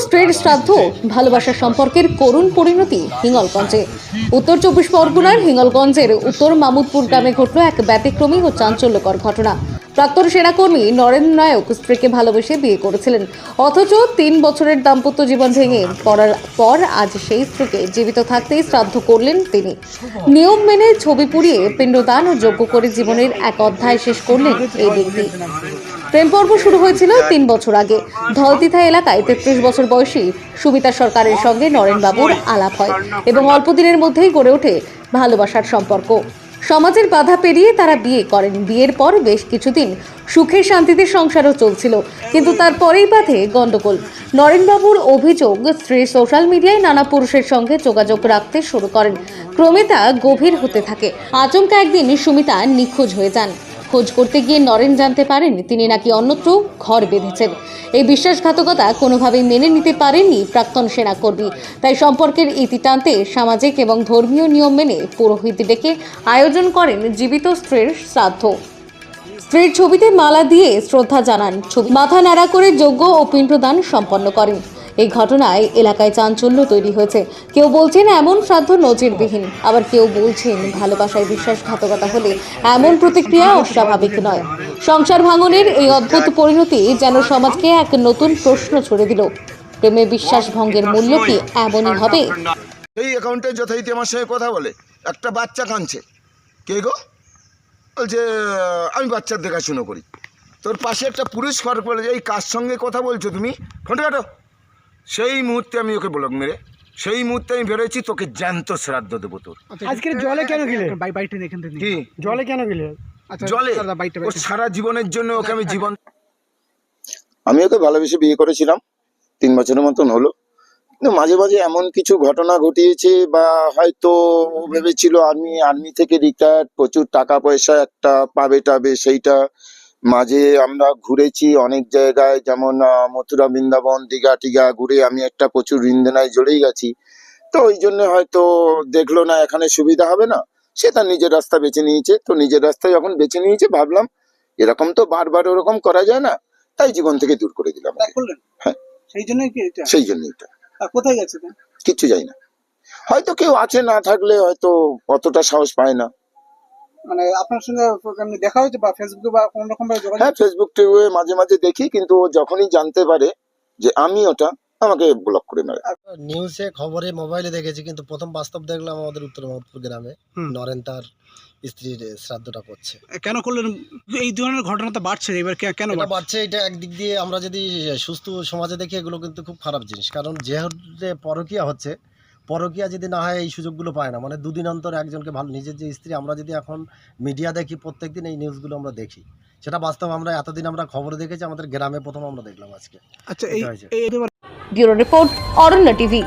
স্ত্রীর শ্রাদ্ধ, ভালোবাসার সম্পর্কের করুণ পরিণতি হিঙ্গলগঞ্জে। উত্তর 24 পরগনার হিঙ্গলগঞ্জের উত্তর মামুদপুর গ্রামে ঘটল এক ব্যতিক্রমী ও চাঞ্চল্যকর ঘটনা। প্রাক্তন সেনাকর্মী নরেন নায়ক স্ত্রীকে ভালোবেসে বিয়ে করেছিলেন, অথচ 3 বছরের দাম্পত্য জীবন ভেঙে পড়ার পর আজ সেই স্ত্রীকে জীবিত থাকতেই শ্রাদ্ধ করলেন তিনি। নিয়ম মেনে ছবি পুড়িয়ে পিণ্ডদান ও যজ্ঞ করে জীবনের এক অধ্যায় শেষ করলেন এই ব্যক্তি। প্রেম পর্ব শুরু হয়েছিল 3 বছর আগে। ধলতিথা এলাকায় 33 বছর বয়সী সুমিতা সরকারের সঙ্গে নরেন বাবুর আলাপ হয় এবং অল্প দিনের মধ্যেই গড়ে ওঠে ভালোবাসার সম্পর্ক। সমাজের বাধা পেরিয়ে তারা বিয়ে করেন। বিয়ের পর বেশ কিছুদিন সুখে শান্তিতে সংসারও চলছিল, কিন্তু তারপরেই বাধে গন্ডগোল। নরেনবাবুর অভিযোগ, স্ত্রী সোশ্যাল মিডিয়ায় নানা পুরুষের সঙ্গে যোগাযোগ রাখতে শুরু করেন। ক্রমে তা গভীর হতে থাকে। আচমকা একদিন সুমিতা নিখোঁজ হয়ে যান। খোঁজ করতে গিয়ে নরেন জানতে পারেন তিনি নাকি অন্যত্র ঘর বেঁধেছেন। এই বিশ্বাসঘাতকতা কোনোভাবেই মেনে নিতে পারেননি প্রাক্তন সেনাকর্মী। তাই সম্পর্কের ইতি টানতে সামাজিক এবং ধর্মীয় নিয়ম মেনে পুরোহিত ডেকে আয়োজন করেন জীবিত স্ত্রীর শ্রাদ্ধ। স্ত্রীর ছবিতে মালা দিয়ে শ্রদ্ধা জানান, মাথা নাড়া করে যজ্ঞ ও পিণ্ডদান সম্পন্ন করেন। এই ঘটনায় এলাকায় চাঞ্চল্য তৈরি হয়েছে। কেউ বলছেন এমন শ্রাদ্ধ নজিরবিহীন, আবার কেউ বলছেন ভালোবাসায় বিশ্বাসঘাতকতা হলে এমন প্রতিক্রিয়া অস্বাভাবিক নয়। সংসার ভাঙনের এই অদ্ভুত পরিণতি যেন সমাজকে এক নতুন প্রশ্ন ছুড়ে দিল। প্রেমে বিশ্বাস ভঙ্গের মূল্য কি এমনই হবে? এই অ্যাকাউন্টে যথারীতি আমার সঙ্গে কথা বলে, একটা বাচ্চা কাঁদছে। কে গো? বলছে আমি বাচ্চার দেখাশুনো করি। তোর পাশে একটা পুরুষ খড় বলে যে এই কার সঙ্গে কথা বলছো তুমি, ফোনটা কাটো। সেই মুহূর্তে আমি ওকে ব্লক মেরে সেই মুহূর্তে আমি বেরোয়েছি, তোকে জ্যান্ত শ্রাদ্ধ দেবো তোর। আজকে জলে কেন গেলে? কি জলে কেন গেলে? জলে ওর সারা জীবনের জন্য ওকে আমি জীবন। আমি ওকে ভালোবেসে বিয়ে করেছিলাম, 3 বছরের মতন হলো। কিন্তু মাঝে মাঝে এমন কিছু ঘটনা ঘটিয়েছে, বা হয়তো ও ভেবেছিল আর্মি থেকে রিটায়ার্ড, প্রচুর টাকা পয়সা একটা পাবে টাবে, সেইটা মাঝে আমরা ঘুরেছি অনেক জায়গায়, যেমন মথুরা, বৃন্দাবন, দীঘা টিঘা ঘুরে আমি একটা প্রচুর ঋণদেনায় জড়েই গেছি। তো ওই জন্য হয়তো দেখলো না এখানে সুবিধা হবে না, সে তার নিজের রাস্তা বেছে নিয়েছে। তো নিজের রাস্তা যখন বেছে নিয়েছে, ভাবলাম এরকম তো বারবার ওরকম করা যায় না, তাই জীবন থেকে দূর করে দিলাম। হ্যাঁ, সেই জন্যই কি এটা? সেই জন্য এটা। আর কোথায় গেছে? কিচ্ছু যাই না, হয়তো কেউ আছে, না থাকলে হয়তো অতটা সাহস পায় না। মানে আপনার সঙ্গে দেখা হয়েছে বা ফেসবুকে বা কোন রকম ভাবে যোগাযোগ? হ্যাঁ, ফেসবুক টিভি মাঝে মাঝে দেখি, কিন্তু ও যখনই জানতে পারে যে আমি ওটা, আমাকে ব্লক করে নেয়। নিউজে, খবরে, মোবাইলে দেখেছি, কিন্তু প্রথম বাস্তব দেখলাম আমাদের উত্তর মামুদপুর গ্রামে নরেন তার স্ত্রীর শ্রাদ্ধটা করছে। কেন করলেন? এই ধরনের ঘটনা তো বাড়ছে, এবার কেন বাড়ছে? এটা একদিক দিয়ে আমরা যদি সুস্থ সমাজে দেখি, এগুলো কিন্তু খুব খারাপ জিনিস। কারণ যেহেতু পরকীয়া হচ্ছে, পরকীয়া যদি না হয় এই সুযোগগুলো পায় না। মানে 2 দিন অন্তর একজনকে ভালো, নিজের যে স্ত্রী, আমরা যদি এখন মিডিয়া দেখি, প্রত্যেকদিন এই নিউজগুলো আমরা দেখি, সেটা বাস্তব আমরা এতদিন আমরা খবরে দেখেছি, আমাদের গ্রামে প্রথম আমরা দেখলাম আজকে। আচ্ছা, ব্যুরো রিপোর্ট, অরণ্য টিভি।